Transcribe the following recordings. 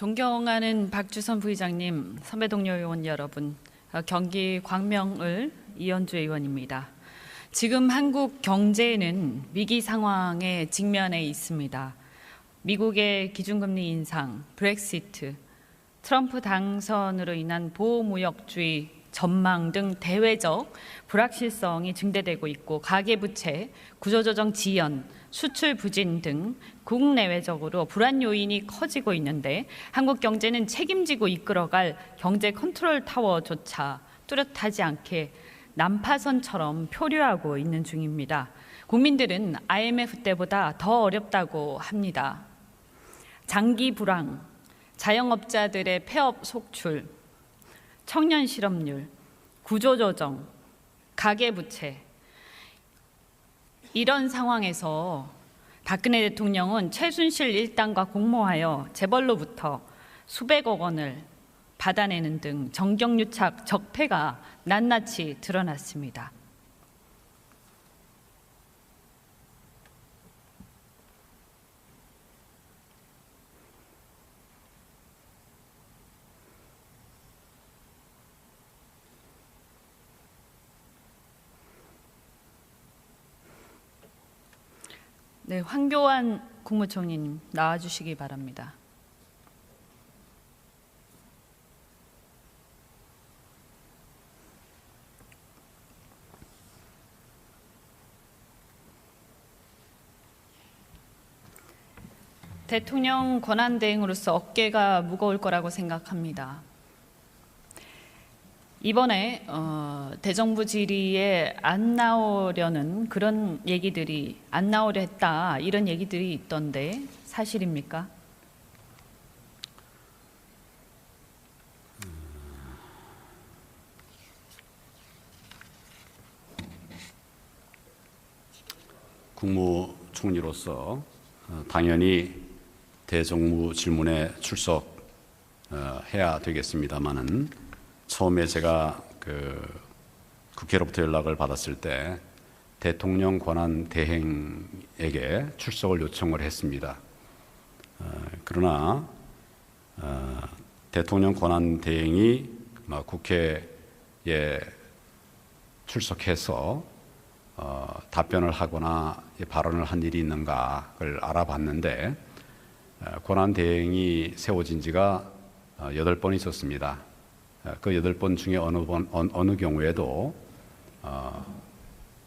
존경하는 박주선 부의장님, 선배 동료 의원 여러분, 경기 광명을 이현주 의원입니다. 지금 한국 경제는 위기 상황에 직면해 있습니다. 미국의 기준금리 인상, 브렉시트, 트럼프 당선으로 인한 보호무역주의 전망 등 대외적 불확실성이 증대되고 있고 가계부채, 구조조정 지연, 수출 부진 등 국내외적으로 불안 요인이 커지고 있는데 한국 경제는 책임지고 이끌어갈 경제 컨트롤 타워조차 뚜렷하지 않게 난파선처럼 표류하고 있는 중입니다. 국민들은 IMF 때보다 더 어렵다고 합니다. 장기 불황, 자영업자들의 폐업 속출, 청년 실업률, 구조조정, 가계부채, 이런 상황에서 박근혜 대통령은 최순실 일당과 공모하여 재벌로부터 수백억 원을 받아내는 등 정경유착 적폐가 낱낱이 드러났습니다. 네, 황교안 국무총리님 나와주시기 바랍니다. 대통령 권한대행으로서 어깨가 무거울 거라고 생각합니다. 이번에 대정부 질의에 안 나오려는 그런 얘기들이 안 나오려 했다 이런 얘기들이 있던데 사실입니까? 국무총리로서 당연히 대정부 질문에 출석해야 되겠습니다마는 처음에 제가 국회로부터 연락을 받았을 때 대통령 권한 대행에게 출석을 요청을 했습니다. 그러나 대통령 권한 대행이 국회에 출석해서 답변을 하거나 발언을 한 일이 있는가를 알아봤는데 권한 대행이 세워진 지가 8번 있었습니다. 그 8번 중에 어느 경우에도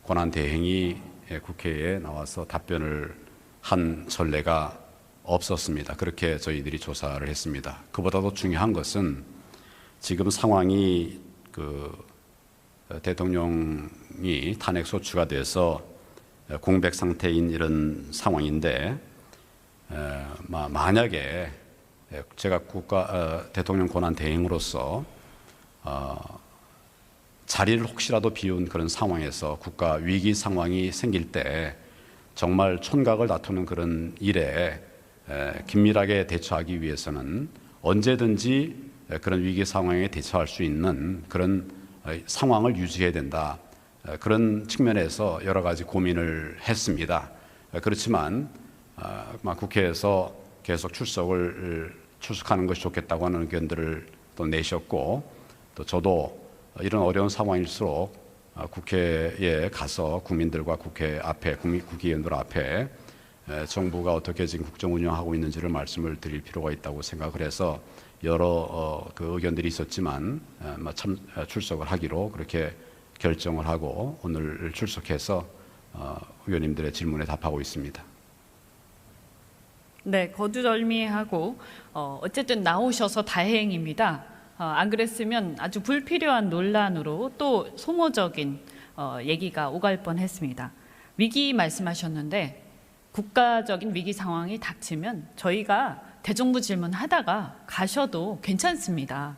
권한 대행이 국회에 나와서 답변을 한 전례가 없었습니다. 그렇게 저희들이 조사를 했습니다. 그보다도 중요한 것은 지금 상황이 대통령이 탄핵 소추가 돼서 공백 상태인 이런 상황인데 만약에 제가 대통령 권한 대행으로서 자리를 혹시라도 비운 그런 상황에서 국가 위기 상황이 생길 때 정말 촌각을 다투는 그런 일에 긴밀하게 대처하기 위해서는 언제든지 그런 위기 상황에 대처할 수 있는 그런 상황을 유지해야 된다. 그런 측면에서 여러 가지 고민을 했습니다. 그렇지만 국회에서 계속 출석하는 것이 좋겠다고 하는 의견들을 또 내셨고 또 저도 이런 어려운 상황일수록 국회에 가서 국민들과 국회 앞에 국회의원들 앞에 정부가 어떻게 지금 국정 운영하고 있는지를 말씀을 드릴 필요가 있다고 생각을 해서 여러 그 의견들이 있었지만 출석을 하기로 그렇게 결정을 하고 오늘 출석해서 의원님들의 질문에 답하고 있습니다. 네, 거두절미하고 어쨌든 나오셔서 다행입니다. 안 그랬으면 아주 불필요한 논란으로 또 소모적인 얘기가 오갈 뻔했습니다. 위기 말씀하셨는데 국가적인 위기 상황이 닥치면 저희가 대정부 질문하다가 가셔도 괜찮습니다.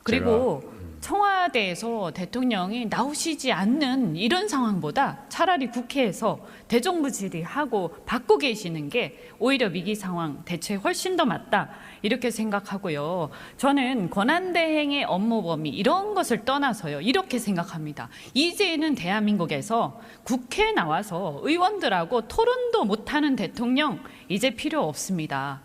그리고 청와대에서 대통령이 나오시지 않는 이런 상황보다 차라리 국회에서 대정부 질의하고 받고 계시는 게 오히려 위기 상황 대처에 훨씬 더 맞다 이렇게 생각하고요. 저는 권한대행의 업무 범위 이런 것을 떠나서요. 이렇게 생각합니다. 이제는 대한민국에서 국회에 나와서 의원들하고 토론도 못하는 대통령 이제 필요 없습니다.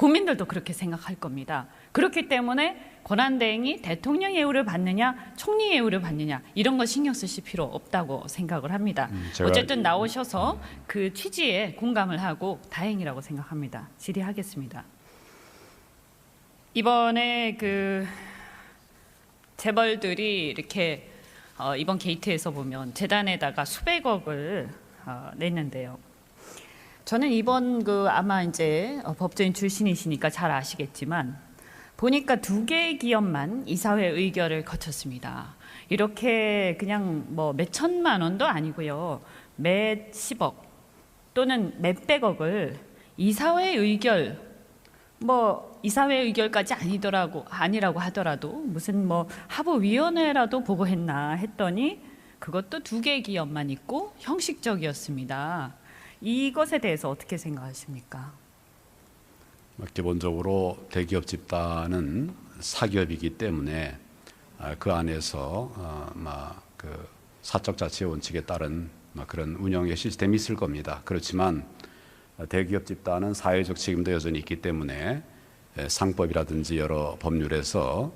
국민들도 그렇게 생각할 겁니다. 그렇기 때문에 권한대행이 대통령 예우를 받느냐 총리 예우를 받느냐 이런 거 신경 쓰실 필요 없다고 생각을 합니다. 어쨌든 나오셔서 그 취지에 공감을 하고 다행이라고 생각합니다. 질의하겠습니다. 이번에 그 재벌들이 이렇게 이번 게이트에서 보면 재단에다가 수백억을 냈는데요. 저는 이번 아마 이제 법조인 출신이시니까 잘 아시겠지만 보니까 2개의 기업만 이사회 의결을 거쳤습니다. 이렇게 그냥 뭐 몇천만 원도 아니고요. 몇십억 또는 몇백억을 이사회 의결 이사회 의결까지 아니라고 하더라도 무슨 하부위원회라도 보고했나 했더니 그것도 2개의 기업만 있고 형식적이었습니다. 이것에 대해서 어떻게 생각하십니까? 기본적으로 대기업 집단은 사기업이기 때문에 그 안에서 그 사적 자치 원칙에 따른 그런 운영의 시스템이 있을 겁니다. 그렇지만 대기업 집단은 사회적 책임도 여전히 있기 때문에 상법이라든지 여러 법률에서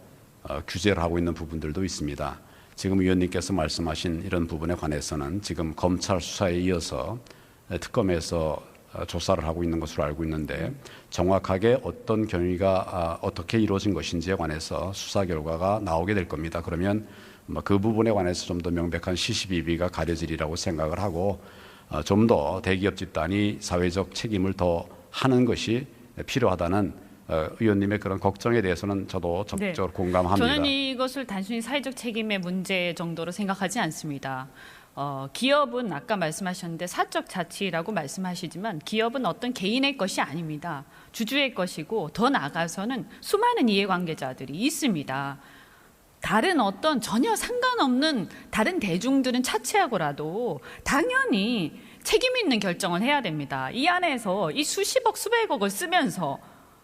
규제를 하고 있는 부분들도 있습니다. 지금 의원님께서 말씀하신 이런 부분에 관해서는 지금 검찰 수사에 이어서 특검에서 조사를 하고 있는 것으로 알고 있는데 정확하게 어떤 경위가 어떻게 이루어진 것인지에 관해서 수사 결과가 나오게 될 겁니다. 그러면 그 부분에 관해서 좀 더 명백한 시시비비가 가려지리라고 생각을 하고 좀 더 대기업 집단이 사회적 책임을 더 하는 것이 필요하다는 의원님의 그런 걱정에 대해서는 저도 적극적으로 공감합니다. 저는 이것을 단순히 사회적 책임의 문제 정도로 생각하지 않습니다. 기업은 아까 말씀하셨는데 사적 자치라고 말씀하시지만 기업은 어떤 개인의 것이 아닙니다. 주주의 것이고 더 나아가서는 수많은 이해관계자들이 있습니다. 다른 어떤 전혀 상관없는 다른 대중들은 차치하고라도 당연히 책임 있는 결정을 해야 됩니다. 이 안에서 이 수십억 수백억을 쓰면서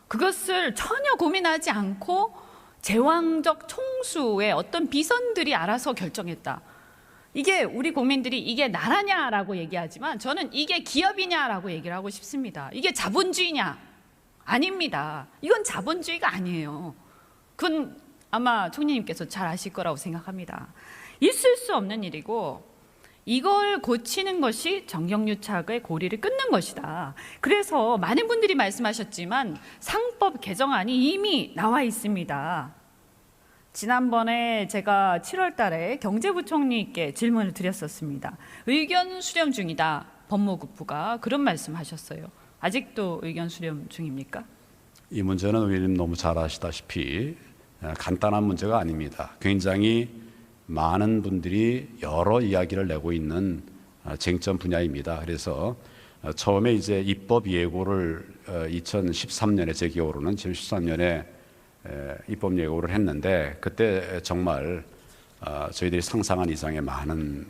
그것을 전혀 고민하지 않고 제왕적 총수의 어떤 비선들이 알아서 결정했다. 이게 우리 국민들이 이게 나라냐라고 얘기하지만 저는 이게 기업이냐라고 얘기를 하고 싶습니다. 이게 자본주의냐? 아닙니다. 이건 자본주의가 아니에요. 그건 아마 총리님께서 잘 아실 거라고 생각합니다. 있을 수 없는 일이고 이걸 고치는 것이 정경유착의 고리를 끊는 것이다. 그래서 많은 분들이 말씀하셨지만 상법 개정안이 이미 나와 있습니다. 지난번에 제가 7월 달에 경제부총리께 질문을 드렸었습니다. 의견 수렴 중이다. 법무부가 그런 말씀하셨어요. 아직도 의견 수렴 중입니까? 이 문제는 의원님 너무 잘 아시다시피 간단한 문제가 아닙니다. 굉장히 많은 분들이 여러 이야기를 내고 있는 쟁점 분야입니다. 그래서 처음에 이제 입법 예고를 2013년에 제 기억으로는 2013년에 입법 예고를 했는데 그때 정말 저희들이 상상한 이상의 많은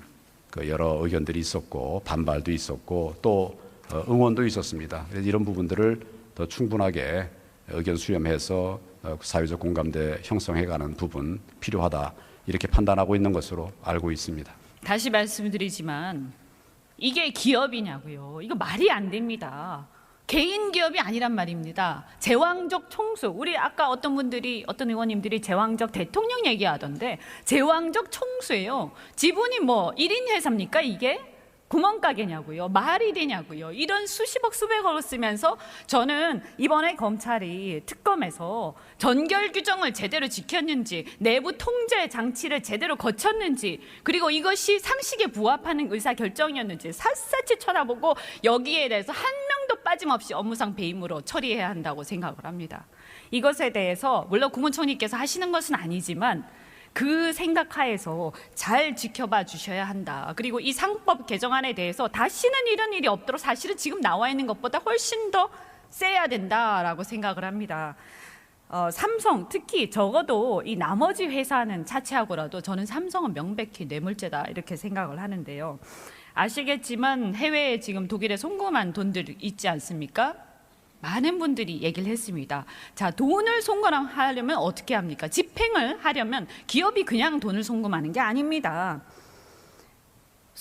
그 여러 의견들이 있었고 반발도 있었고 또 응원도 있었습니다. 그래서 이런 부분들을 더 충분하게 의견 수렴해서 사회적 공감대 형성해가는 부분 필요하다. 이렇게 판단하고 있는 것으로 알고 있습니다. 다시 말씀드리지만 이게 기업이냐고요. 이거 말이 안 됩니다. 개인 기업이 아니란 말입니다. 제왕적 총수. 우리 아까 어떤 의원님들이 제왕적 대통령 얘기하던데 제왕적 총수예요. 지분이 1인 회사입니까 이게? 구멍가게냐고요. 말이 되냐고요. 이런 수십억 수백억을 쓰면서 저는 이번에 검찰이 특검에서 전결 규정을 제대로 지켰는지 내부 통제 장치를 제대로 거쳤는지 그리고 이것이 상식에 부합하는 의사결정이었는지 샅샅이 쳐다보고 여기에 대해서 한 명도 빠짐없이 업무상 배임으로 처리해야 한다고 생각을 합니다. 이것에 대해서 물론 국무총리께서 하시는 것은 아니지만 그 생각하에서 잘 지켜봐 주셔야 한다. 그리고 이 상법 개정안에 대해서 다시는 이런 일이 없도록 사실은 지금 나와 있는 것보다 훨씬 더 세야 된다라고 생각을 합니다. 삼성 특히 적어도 이 나머지 회사는 차치하고라도 저는 삼성은 명백히 뇌물죄다 이렇게 생각을 하는데요. 아시겠지만 해외에 지금 독일에 송금한 돈들 있지 않습니까? 많은 분들이 얘기를 했습니다. 자, 돈을 송금하려면 어떻게 합니까? 집행을 하려면 기업이 그냥 돈을 송금하는 게 아닙니다.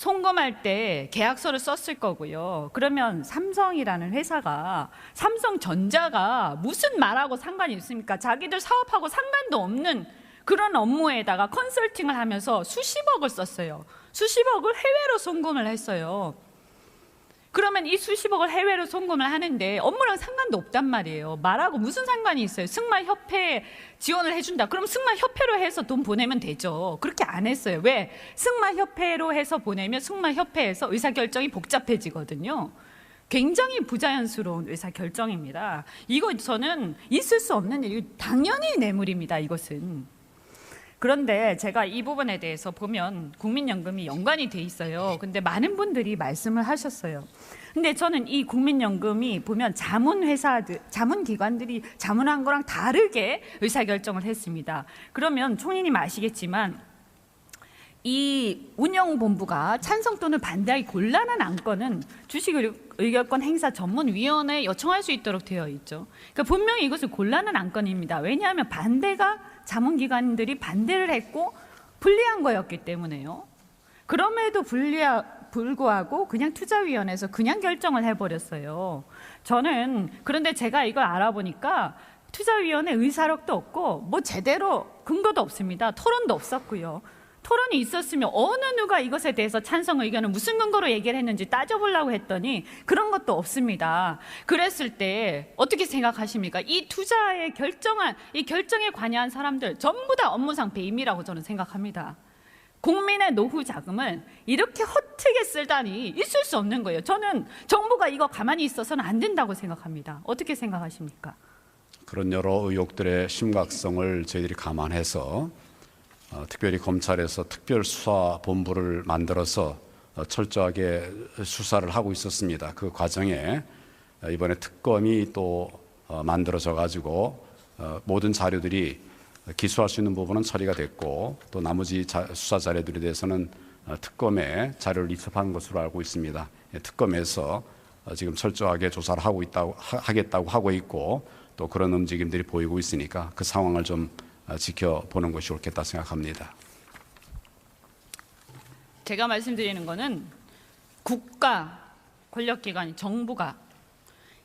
송금할 때 계약서를 썼을 거고요. 그러면 삼성이라는 회사가, 삼성전자가 무슨 말하고 상관이 있습니까? 자기들 사업하고 상관도 없는 그런 업무에다가 컨설팅을 하면서 수십억을 썼어요. 수십억을 해외로 송금을 했어요. 그러면 이 수십억을 해외로 송금을 하는데 업무랑 상관도 없단 말이에요. 말하고 무슨 상관이 있어요? 승마협회에 지원을 해준다. 그럼 승마협회로 해서 돈 보내면 되죠. 그렇게 안 했어요. 왜? 승마협회로 해서 보내면 승마협회에서 의사결정이 복잡해지거든요. 굉장히 부자연스러운 의사결정입니다. 이거 저는 있을 수 없는 일이, 당연히 뇌물입니다. 이것은. 그런데 제가 이 부분에 대해서 보면 국민연금이 연관이 돼 있어요. 근데 많은 분들이 말씀을 하셨어요. 근데 저는 이 국민연금이 보면 자문기관들이 자문한 거랑 다르게 의사결정을 했습니다. 그러면 총리님 아시겠지만 이 운영본부가 찬성 또는 반대하기 곤란한 안건은 주식의결권 행사 전문위원회에 요청할 수 있도록 되어 있죠. 그러니까 분명히 이것은 곤란한 안건입니다. 왜냐하면 자문기관들이 반대를 했고 불리한 거였기 때문에요. 그럼에도 불구하고 그냥 투자위원회에서 그냥 결정을 해버렸어요. 저는 그런데 제가 이걸 알아보니까 투자위원회 의사록도 없고 뭐 제대로 근거도 없습니다. 토론도 없었고요. 토론이 있었으면 어느 누가 이것에 대해서 찬성 의견을 무슨 근거로 얘기를 했는지 따져보려고 했더니 그런 것도 없습니다. 그랬을 때 어떻게 생각하십니까? 이 투자의 이 결정에 관여한 사람들 전부 다 업무상 배임이라고 저는 생각합니다. 국민의 노후 자금을 이렇게 허투루게 쓰다니 있을 수 없는 거예요. 저는 정부가 이거 가만히 있어서는 안 된다고 생각합니다. 어떻게 생각하십니까? 그런 여러 의혹들의 심각성을 저희들이 감안해서 특별히 검찰에서 특별수사본부를 만들어서 철저하게 수사를 하고 있었습니다. 그 과정에 이번에 특검이 또 만들어져 가지고 모든 자료들이 기소할 수 있는 부분은 처리가 됐고 또 나머지 수사 자료들에 대해서는 특검에 자료를 입수한 것으로 알고 있습니다. 특검에서 지금 철저하게 조사를 하겠다고 하고 있고 또 그런 움직임들이 보이고 있으니까 그 상황을 좀 지켜보는 것이 옳겠다 생각합니다. 제가 말씀드리는 거는 국가 권력기관이 정부가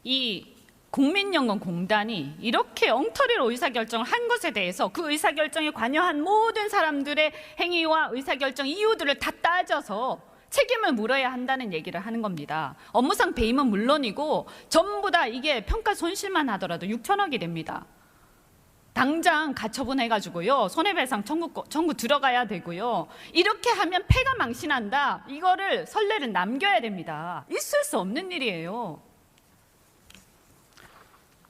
이 국민연금공단이 이렇게 엉터리로 의사결정을 한 것에 대해서 그 의사결정에 관여한 모든 사람들의 행위와 의사결정 이유들을 다 따져서 책임을 물어야 한다는 얘기를 하는 겁니다. 업무상 배임은 물론이고 전부 다 이게 평가 손실만 하더라도 6천억이 됩니다. 당장 가처분 해가지고요, 손해배상 청구 들어가야 되고요. 이렇게 하면 패가 망신한다. 이거를 선례를 남겨야 됩니다. 있을 수 없는 일이에요.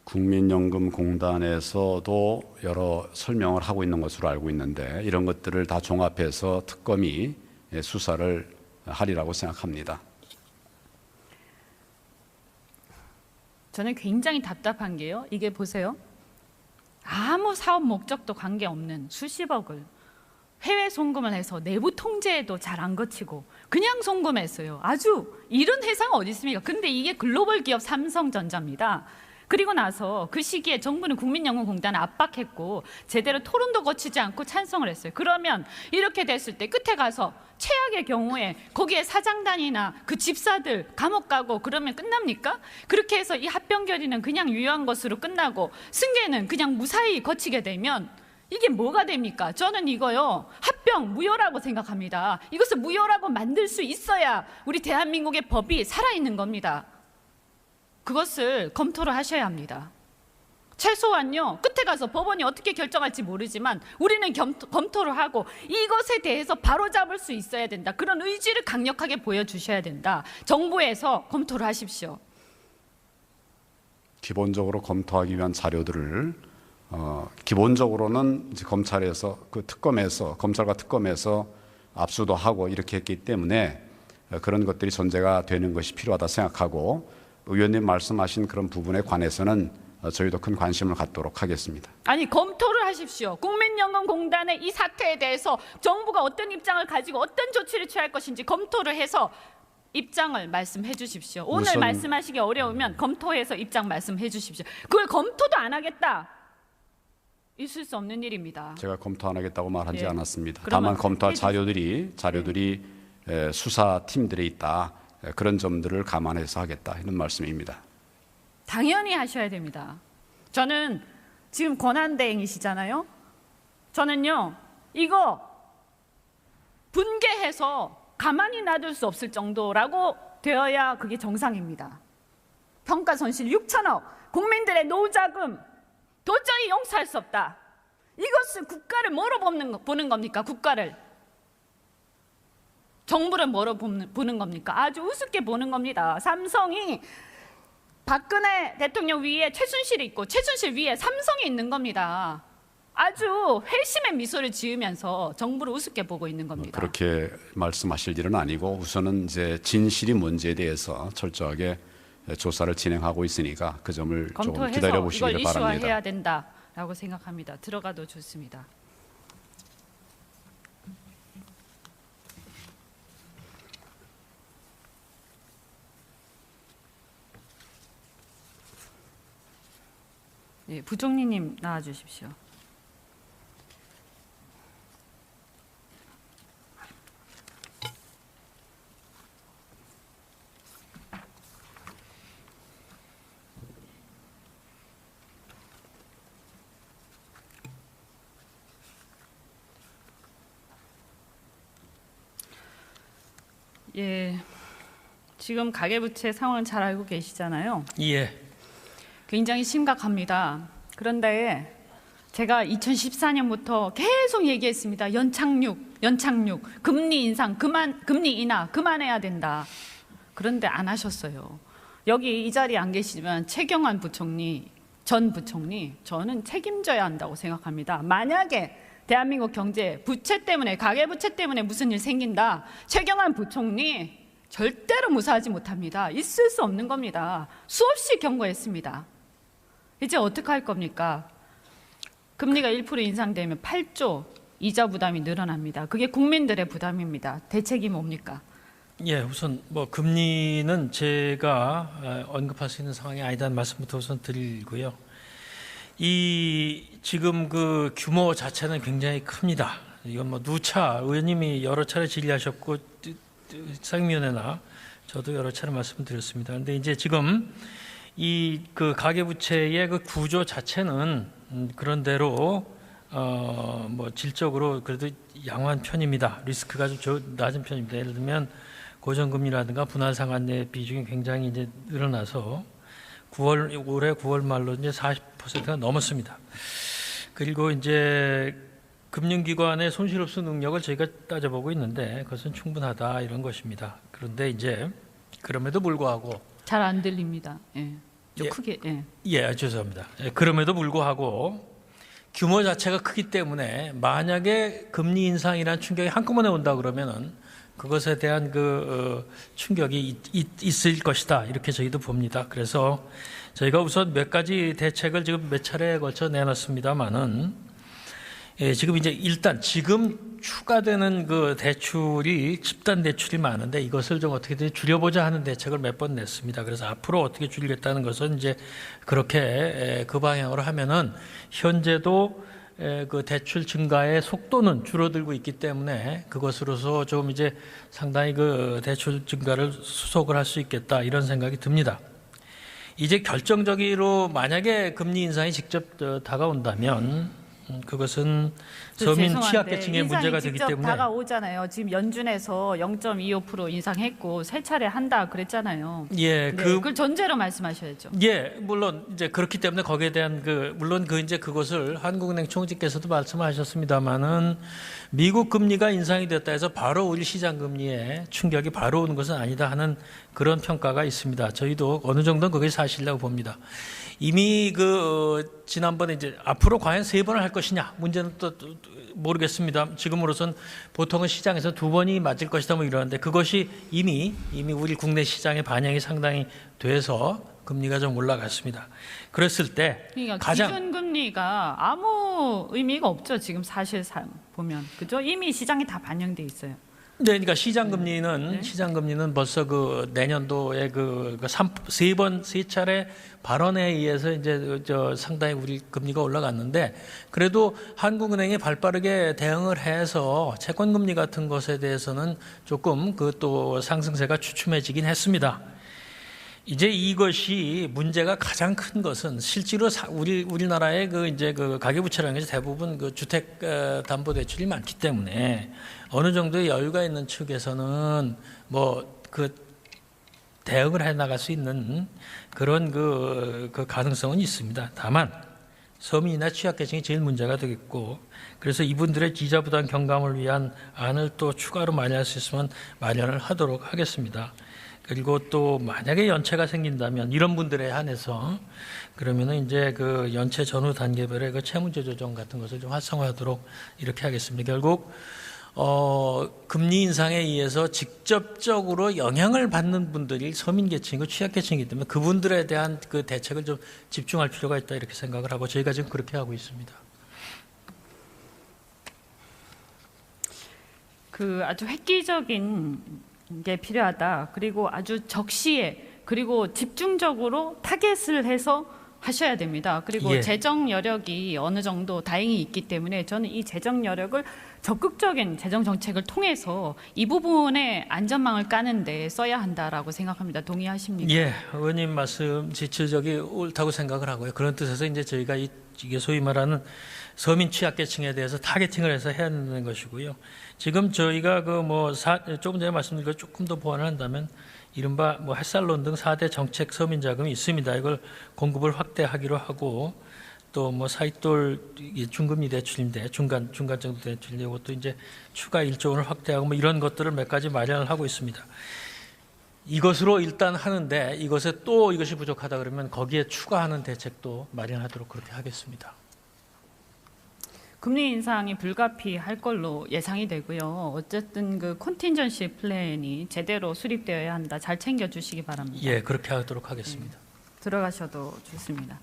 국민연금공단에서도 여러 설명을 하고 있는 것으로 알고 있는데 이런 것들을 다 종합해서 특검이 수사를 하리라고 생각합니다. 저는 굉장히 답답한 게요. 이게 보세요. 아무 사업 목적도 관계없는 수십억을 해외 송금을 해서 내부 통제에도 잘 안 거치고 그냥 송금했어요. 아주 이런 회사가 어디 있습니까? 근데 이게 글로벌 기업 삼성전자입니다. 그리고 나서 그 시기에 정부는 국민연금공단을 압박했고 제대로 토론도 거치지 않고 찬성을 했어요. 그러면 이렇게 됐을 때 끝에 가서 최악의 경우에 거기에 사장단이나 그 집사들 감옥 가고 그러면 끝납니까? 그렇게 해서 이 합병 결의는 그냥 유효한 것으로 끝나고 승계는 그냥 무사히 거치게 되면 이게 뭐가 됩니까? 저는 이거요, 합병 무효라고 생각합니다. 이것을 무효라고 만들 수 있어야 우리 대한민국의 법이 살아있는 겁니다. 그것을 검토를 하셔야 합니다. 최소한요, 끝에 가서 법원이 어떻게 결정할지 모르지만 우리는 검토를 하고 이것에 대해서 바로잡을 수 있어야 된다. 그런 의지를 강력하게 보여주셔야 된다. 정부에서 검토를 하십시오. 기본적으로 검토하기 위한 자료들을 기본적으로는 이제 검찰과 특검에서 압수도 하고 이렇게 했기 때문에 그런 것들이 전제가 되는 것이 필요하다 생각하고 의원님 말씀하신 그런 부분에 관해서는 저희도 큰 관심을 갖도록 하겠습니다. 아니, 검토를 하십시오. 국민연금공단의 이 사태에 대해서 정부가 어떤 입장을 가지고 어떤 조치를 취할 것인지 검토를 해서 입장을 말씀해 주십시오. 오늘 말씀하시기 어려우면 검토해서 입장 말씀해 주십시오. 그걸 검토도 안 하겠다. 있을 수 없는 일입니다. 제가 검토 안 하겠다고 말하지 예. 않았습니다. 다만 검토할 자료들이 수사팀들에 있다. 그런 점들을 감안해서 하겠다 이런 말씀입니다. 당연히 하셔야 됩니다. 저는 지금 권한대행이시잖아요. 저는요 이거 분개해서 가만히 놔둘 수 없을 정도라고 되어야 그게 정상입니다. 평가 손실 6천억, 국민들의 노자금 도저히 용서할 수 없다. 이것을 국가를 뭐로 보는 겁니까? 국가를. 정부를 뭐로 보는 겁니까? 아주 우습게 보는 겁니다. 삼성이 박근혜 대통령 위에 최순실이 있고 최순실 위에 삼성이 있는 겁니다. 아주 회심의 미소를 지으면서 정부를 우습게 보고 있는 겁니다. 그렇게 말씀하실 일은 아니고 우선은 이제 진실이 뭔지에 대해서 철저하게 조사를 진행하고 있으니까 그 점을 조금 기다려 보시기를 이걸 바랍니다. 이슈화해야 된다라고 생각합니다. 들어가도 좋습니다. 네, 부총리님 나와 주십시오. 예, 지금 가계부채 상황 잘 알고 계시잖아요. 예. 굉장히 심각합니다. 그런데 제가 2014년부터 계속 얘기했습니다. 연착륙, 금리 인상, 금리 인하 그만해야 된다. 그런데 안 하셨어요. 여기 이 자리에 안 계시지만 최경환 부총리, 전 부총리, 저는 책임져야 한다고 생각합니다. 만약에 대한민국 경제 부채 때문에, 가계부채 때문에 무슨 일 생긴다, 최경환 부총리 절대로 무사하지 못합니다. 있을 수 없는 겁니다. 수없이 경고했습니다. 이제 어떻게 할 겁니까? 금리가 1% 인상되면 8조 이자 부담이 늘어납니다. 그게 국민들의 부담입니다. 대책이 뭡니까? 예, 우선 뭐 금리는 제가 언급할 수 있는 상황이 아니다는 말씀부터 우선 드리고요. 이 지금 그 규모 자체는 굉장히 큽니다. 이건 뭐 누차 의원님이 여러 차례 질의하셨고 상임위원회나 저도 여러 차례 말씀드렸습니다. 그런데 이제 지금 이 그 가계부채의 그 구조 자체는 그런대로 뭐 질적으로 그래도 양호한 편입니다. 리스크가 좀 낮은 편입니다. 예를 들면 고정금리라든가 분할 상환의 비중이 굉장히 이제 늘어나서 올해 9월 말로 이제 40%가 넘었습니다. 그리고 이제 금융기관의 손실 흡수 능력을 저희가 따져보고 있는데 그것은 충분하다 이런 것입니다. 그런데 이제 그럼에도 불구하고 잘 안 들립니다. 예. 좀 예. 크게. 예. 예, 죄송합니다. 예, 그럼에도 불구하고 규모 자체가 크기 때문에 만약에 금리 인상이라는 충격이 한꺼번에 온다 그러면은 그것에 대한 그 충격이 있을 것이다 이렇게 저희도 봅니다. 그래서 저희가 우선 몇 가지 대책을 지금 몇 차례에 걸쳐 내놨습니다만은 예, 지금 이제 일단 지금 추가되는 그 대출이 집단 대출이 많은데 이것을 좀 어떻게든 줄여보자 하는 대책을 몇 번 냈습니다. 그래서 앞으로 어떻게 줄이겠다는 것은 이제 그렇게 그 방향으로 하면은 현재도 그 대출 증가의 속도는 줄어들고 있기 때문에 그것으로서 좀 이제 상당히 그 대출 증가를 수속을 할 수 있겠다 이런 생각이 듭니다. 이제 결정적으로 만약에 금리 인상이 직접 다가온다면 그것은 서민 취약계층의 문제가 되기 직접 때문에 다가오잖아요. 지금 연준에서 0.25% 인상했고 세 차례 한다 그랬잖아요. 예, 네, 그걸 전제로 말씀하셔야죠. 예, 물론 이제 그렇기 때문에 거기에 대한 물론 이제 그것을 한국은행 총재께서도 말씀하셨습니다만은 미국 금리가 인상이 됐다 해서 바로 우리 시장 금리에 충격이 바로 오는 것은 아니다 하는 그런 평가가 있습니다. 저희도 어느 정도는 그게 사실이라고 봅니다. 이미 지난번에 이제 앞으로 과연 3번을 할 것이냐 문제는 또 모르겠습니다. 지금으로선 보통은 시장에서 2번이 맞을 것이다 뭐 이러는데 그것이 이미 우리 국내 시장의 반영이 상당히 돼서 금리가 좀 올라갔습니다. 그랬을 때 그러니까 가장 기준금리가 아무 의미가 없죠. 지금 사실상 보면 그죠? 이미 시장에 다 반영돼 있어요. 네, 그러니까 시장금리는 벌써 그 내년도에 세 차례 발언에 의해서 이제 상당히 우리 금리가 올라갔는데, 그래도 한국은행이 발빠르게 대응을 해서 채권금리 같은 것에 대해서는 조금 그 또 상승세가 주춤해지긴 했습니다. 이제 이것이 문제가 가장 큰 것은 실제로 우리나라의 그 가계부채라는 것이 대부분 그 주택 담보 대출이 많기 때문에 어느 정도의 여유가 있는 측에서는 뭐 그 대응을 해 나갈 수 있는 그런 그 가능성은 있습니다. 다만 서민이나 취약계층이 제일 문제가 되겠고, 그래서 이분들의 기자 부담 경감을 위한 안을 또 추가로 마련할 수 있으면 마련을 하도록 하겠습니다. 그리고 또 만약에 연체가 생긴다면 이런 분들에 한해서 그러면은 이제 그 연체 전후 단계별의 그 채무제 조정 같은 것을 좀 활성화하도록 이렇게 하겠습니다. 결국 금리 인상에 의해서 직접적으로 영향을 받는 분들이 서민계층이고 취약계층이기 때문에 그분들에 대한 그 대책을 좀 집중할 필요가 있다, 이렇게 생각을 하고 저희가 지금 그렇게 하고 있습니다. 그 아주 획기적인 게 필요하다. 그리고 아주 적시에 그리고 집중적으로 타겟을 해서 하셔야 됩니다. 그리고 예. 재정 여력이 어느 정도 다행히 있기 때문에 저는 이 재정 여력을 적극적인 재정 정책을 통해서 이 부분에 안전망을 까는데 써야 한다라고 생각합니다. 동의하십니까? 예, 의원님 말씀 지적이 옳다고 생각을 하고요. 그런 뜻에서 이제 저희가 이게 소위 말하는 서민 취약계층에 대해서 타겟팅을 해서 해야 하는 것이고요. 지금 저희가 조금 전에 말씀드린 걸 조금 더 보완을 한다면 이른바 햇살론 등 4대 정책 서민 자금이 있습니다. 이걸 공급을 확대하기로 하고, 또 사익돌 중금리 대출인데 중간 정도 대출인데 이것도 이제 추가 1조 원을 확대하고 이런 것들을 몇 가지 마련을 하고 있습니다. 이것으로 일단 하는데 이것이 부족하다 그러면 거기에 추가하는 대책도 마련하도록 그렇게 하겠습니다. 금리 인상이 불가피할 걸로 예상이 되고요. 어쨌든 그 컨틴전시 플랜이 제대로 수립되어야 한다. 잘 챙겨주시기 바랍니다. 예, 그렇게 하도록 하겠습니다. 들어가셔도 좋습니다.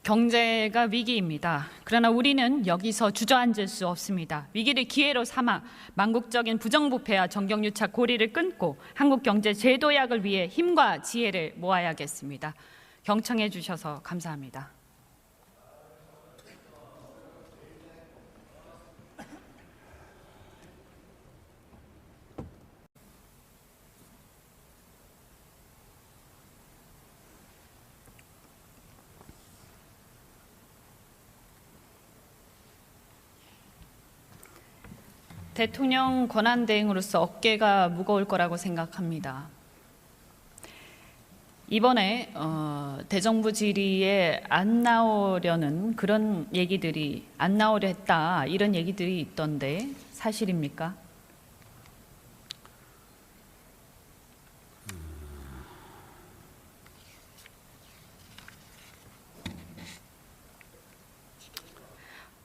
경제가 위기입니다. 그러나 우리는 여기서 주저앉을 수 없습니다. 위기를 기회로 삼아 망국적인 부정부패와 정경유착 고리를 끊고 한국 경제 재도약을 위해 힘과 지혜를 모아야겠습니다. 경청해 주셔서 감사합니다. 대통령 권한대행으로서 어깨가 무거울 거라고 생각합니다. 이번에 대정부 질의에 안 나오려는 그런 얘기들이 안 나오려 했다, 이런 얘기들이 있던데 사실입니까?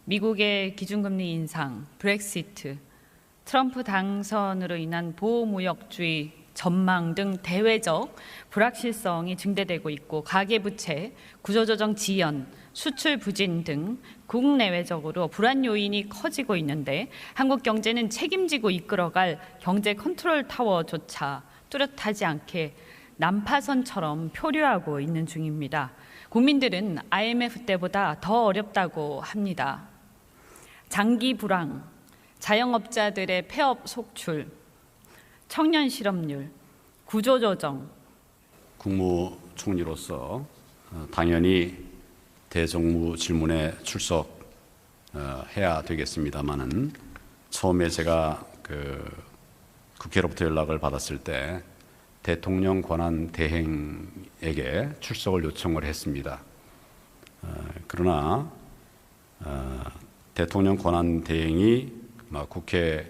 미국의 기준금리 인상, 브렉시트, 트럼프 당선으로 인한 보호무역주의 전망 등 대외적 불확실성이 증대되고 있고, 가계부채, 구조조정 지연, 수출 부진 등 국내외적으로 불안 요인이 커지고 있는데 한국 경제는 책임지고 이끌어갈 경제 컨트롤 타워조차 뚜렷하지 않게 난파선처럼 표류하고 있는 중입니다. 국민들은 IMF 때보다 더 어렵다고 합니다. 장기 불황, 자영업자들의 폐업 속출, 청년 실업률, 구조조정. 국무총리로서 당연히 대정부 질문에 출석해야 되겠습니다마는, 처음에 제가 국회로부터 연락을 받았을 때 대통령 권한 대행에게 출석을 요청을 했습니다. 그러나 대통령 권한 대행이 국회에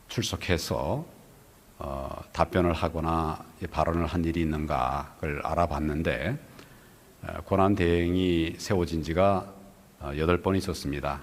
출석해서 답변을 하거나 발언을 한 일이 있는가를 알아봤는데, 권한 대행이 세워진 지가 8번 있었습니다.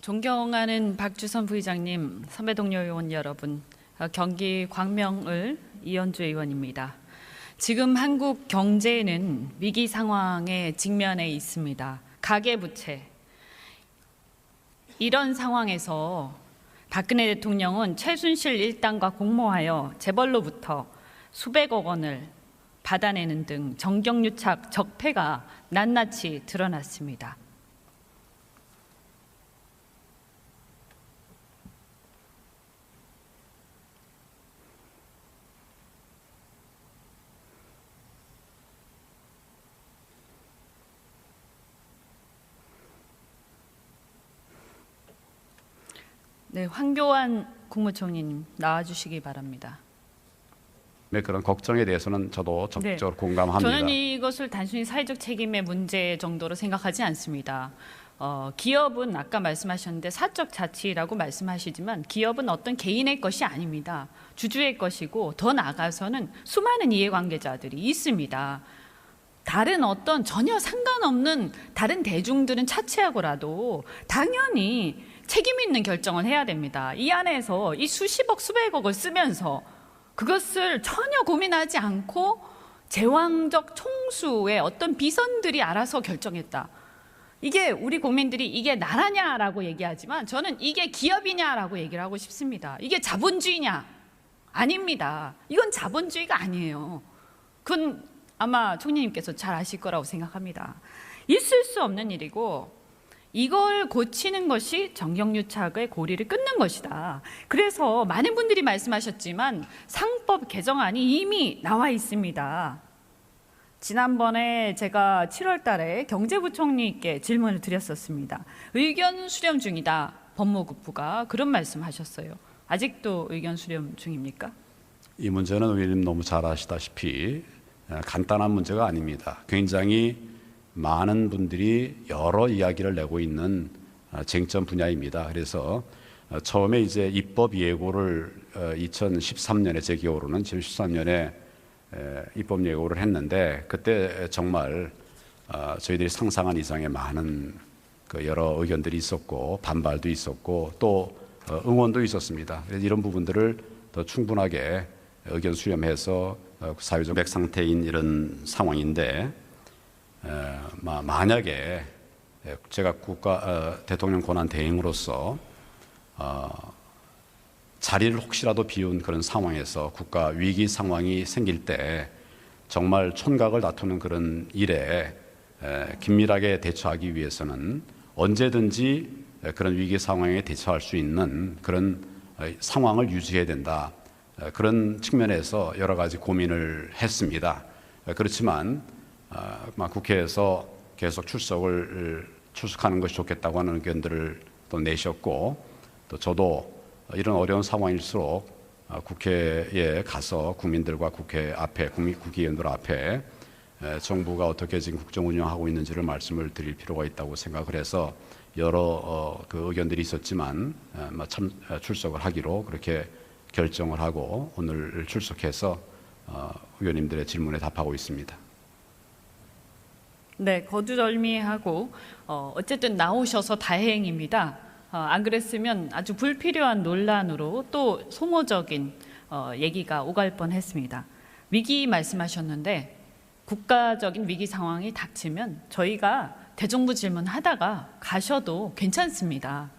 존경하는 박주선 부의장님, 선배 동료 의원 여러분, 경기 광명을 이현주 의원입니다. 지금 한국 경제는 위기 상황에 직면해 있습니다. 가계부채. 이런 상황에서 박근혜 대통령은 최순실 일당과 공모하여 재벌로부터 수백억 원을 받아내는 등 정경유착 적폐가 낱낱이 드러났습니다. 네, 황교안 국무총리님 나와주시기 바랍니다. 네, 그런 걱정에 대해서는 저도 적극적으로 공감합니다. 저는 이것을 단순히 사회적 책임의 문제 정도로 생각하지 않습니다. 기업은 아까 말씀하셨는데 사적 자치라고 말씀하시지만 기업은 어떤 개인의 것이 아닙니다. 주주의 것이고 더 나아가서는 수많은 이해관계자들이 있습니다. 다른 어떤 전혀 상관없는 다른 대중들은 차치하고라도 당연히 책임 있는 결정을 해야 됩니다. 이 안에서 이 수십억 수백억을 쓰면서 그것을 전혀 고민하지 않고 제왕적 총수의 어떤 비선들이 알아서 결정했다. 이게 우리 국민들이 이게 나라냐라고 얘기하지만 저는 이게 기업이냐라고 얘기를 하고 싶습니다. 이게 자본주의냐? 아닙니다. 이건 자본주의가 아니에요. 그건 아마 총리님께서 잘 아실 거라고 생각합니다. 있을 수 없는 일이고 이걸 고치는 것이 정경유착의 고리를 끊는 것이다. 그래서 많은 분들이 말씀하셨지만 상법 개정안이 이미 나와 있습니다. 지난번에 제가 7월 달에 경제부총리께 질문을 드렸었습니다. 의견 수렴 중이다. 법무부가 그런 말씀하셨어요. 아직도 의견 수렴 중입니까? 이 문제는 의원님 너무 잘 아시다시피 간단한 문제가 아닙니다. 굉장히 많은 분들이 여러 이야기를 내고 있는 쟁점 분야입니다. 그래서 처음에 이제 입법 예고를 2013년에 제 기억으로는 2013년에 입법 예고를 했는데 그때 정말 저희들이 상상한 이상의 많은 그 여러 의견들이 있었고 반발도 있었고 또 응원도 있었습니다. 그래서 이런 부분들을 더 충분하게 의견 수렴해서 사회적 맥 상태인 이런 상황인데 만약에 제가 대통령 권한 대행으로서 자리를 혹시라도 비운 그런 상황에서 국가 위기 상황이 생길 때 정말 촌각을 다투는 그런 일에 긴밀하게 대처하기 위해서는 언제든지 그런 위기 상황에 대처할 수 있는 그런 상황을 유지해야 된다. 그런 측면에서 여러 가지 고민을 했습니다. 그렇지만 국회에서 계속 출석하는 것이 좋겠다고 하는 의견들을 또 내셨고 또 저도 이런 어려운 상황일수록 국회에 가서 국민들과 국회 앞에 국회의원들 앞에 정부가 어떻게 지금 국정 운영하고 있는지를 말씀을 드릴 필요가 있다고 생각을 해서 여러 그 의견들이 있었지만 출석을 하기로 그렇게 결정을 하고 오늘 출석해서 의원님들의 질문에 답하고 있습니다. 네, 거두절미하고 어쨌든 나오셔서 다행입니다. 안 그랬으면 아주 불필요한 논란으로 또 소모적인 얘기가 오갈 뻔했습니다. 위기 말씀하셨는데 국가적인 위기 상황이 닥치면 저희가 대정부 질문하다가 가셔도 괜찮습니다.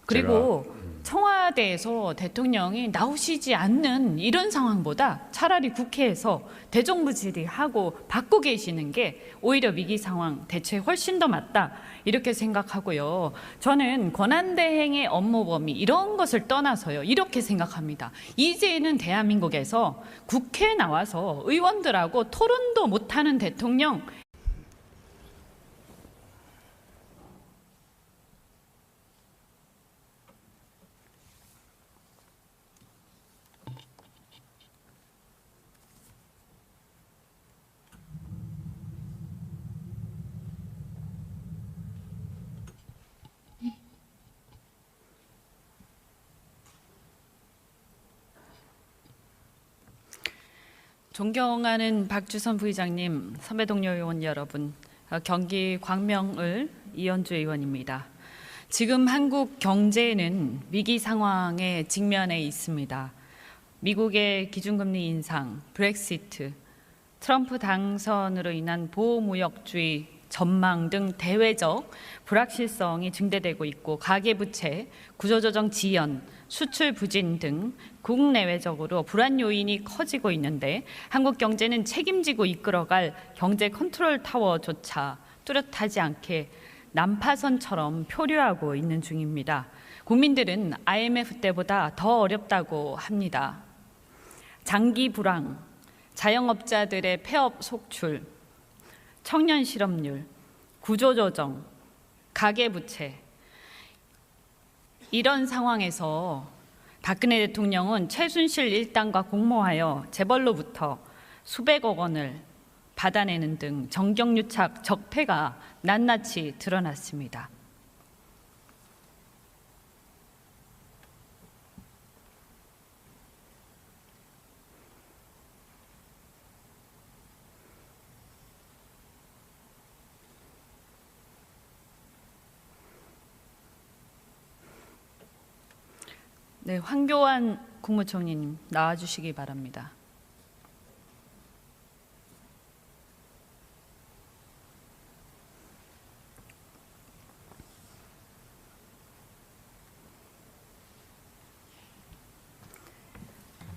그리고 청와대에서 대통령이 나오시지 않는 이런 상황보다 차라리 국회에서 대정부 질의하고 받고 계시는 게 오히려 위기 상황 대처에 훨씬 더 맞다 이렇게 생각하고요. 저는 권한대행의 업무 범위 이런 것을 떠나서요. 이렇게 생각합니다. 이제는 대한민국에서 국회에 나와서 의원들하고 토론도 못하는 대통령 존경하는 박주선 부의장님, 선배 동료 의원 여러분, 경기 광명을 이현주 의원입니다. 지금 한국 경제는 위기 상황에 직면해 있습니다. 미국의 기준금리 인상, 브렉시트, 트럼프 당선으로 인한 보호무역주의 전망 등 대외적 불확실성이 증대되고 있고 가계부채, 구조조정 지연, 수출 부진 등 국내외적으로 불안 요인이 커지고 있는데 한국 경제는 책임지고 이끌어갈 경제 컨트롤 타워조차 뚜렷하지 않게 난파선처럼 표류하고 있는 중입니다. 국민들은 IMF 때보다 더 어렵다고 합니다. 장기 불황, 자영업자들의 폐업 속출, 청년 실업률, 구조조정, 가계부채, 이런 상황에서 박근혜 대통령은 최순실 일당과 공모하여 재벌로부터 수백억 원을 받아내는 등 정경유착 적폐가 낱낱이 드러났습니다. 네, 황교안 국무총리님 나와주시기 바랍니다.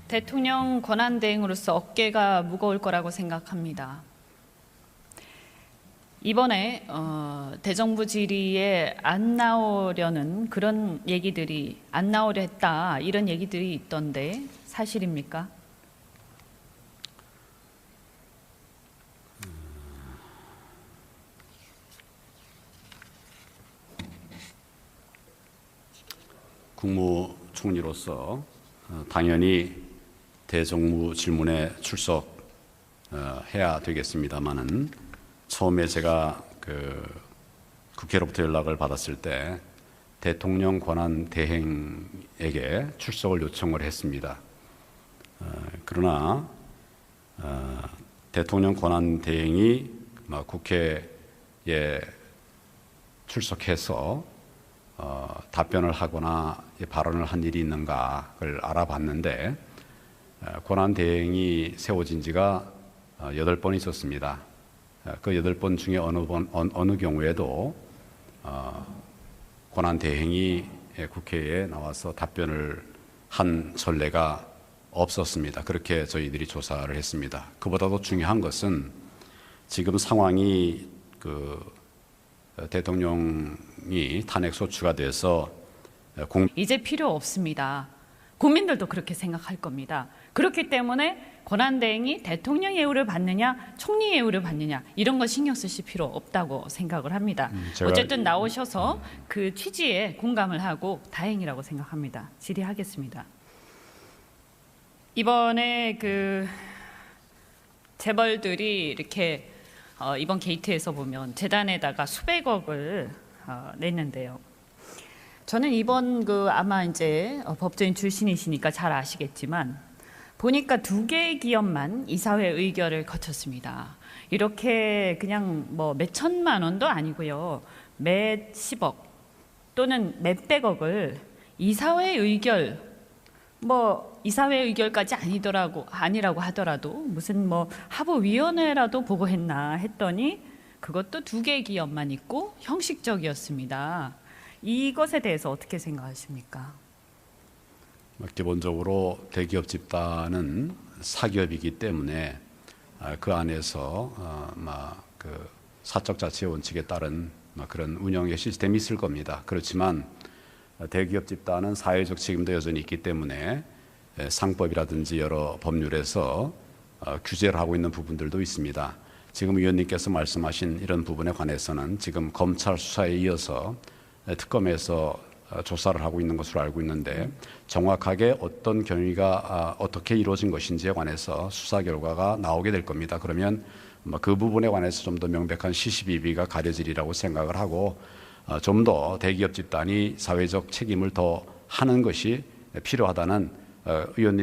대통령 권한대행으로서 어깨가 무거울 거라고 생각합니다. 이번에 대정부 질의에 안 나오려는 그런 얘기들이 안 나오려 했다 이런 얘기들이 있던데 사실입니까? 국무총리로서 당연히 대정부 질문에 출석해야 되겠습니다마는 처음에 제가 국회로부터 연락을 받았을 때 대통령 권한 대행에게 출석을 요청을 했습니다. 그러나 대통령 권한 대행이 국회에 출석해서 답변을 하거나 발언을 한 일이 있는가를 알아봤는데 권한 대행이 세워진 지가 8번 있었습니다. 그 8번 중에 어느 경우에도 권한 대행이 국회에 나와서 답변을 한 전례가 없었습니다. 그렇게 저희들이 조사를 했습니다. 그보다도 중요한 것은 지금 상황이 대통령이 탄핵 소추가 돼서 이제 필요 없습니다. 국민들도 그렇게 생각할 겁니다. 그렇기 때문에 권한대행이 대통령 예우를 받느냐 총리 예우를 받느냐 이런 거 신경 쓰실 필요 없다고 생각을 합니다. 어쨌든 나오셔서 그 취지에 공감을 하고 다행이라고 생각합니다. 질의하겠습니다. 이번에 재벌들이 이렇게 이번 게이트에서 보면 재단에다가 수백억을 냈는데요. 저는 이번 아마 이제 법조인 출신이시니까 잘 아시겠지만 보니까 2개의 기업만 이사회 의결을 거쳤습니다. 이렇게 그냥 몇 천만 원도 아니고요. 몇십억 또는 몇백억을 이사회 의결 이사회 의결까지 아니라고 하더라도 무슨 하부위원회라도 보고했나 했더니 그것도 2개의 기업만 있고 형식적이었습니다. 이것에 대해서 어떻게 생각하십니까? 기본적으로 대기업 집단은 사기업이기 때문에 그 안에서 사적 자치 원칙에 따른 그런 운영의 시스템이 있을 겁니다. 그렇지만 대기업 집단은 사회적 책임도 여전히 있기 때문에 상법이라든지 여러 법률에서 규제를 하고 있는 부분들도 있습니다. 지금 의원님께서 말씀하신 이런 부분에 관해서는 지금 검찰 수사에 이어서 특검에서 조사를 하고 있는 것으로 알고 있는데 정확하게 어떤 경위가 어떻게 이루어진 것인지에 관해서 수사 결과가 나오게 될 겁니다. 그러면 그 부분에 관해서 좀 더 명백한 시시비비가 가려지리라고 생각을 하고 좀 더 대기업 집단이 사회적 책임을 더 하는 것이 필요하다는 의원님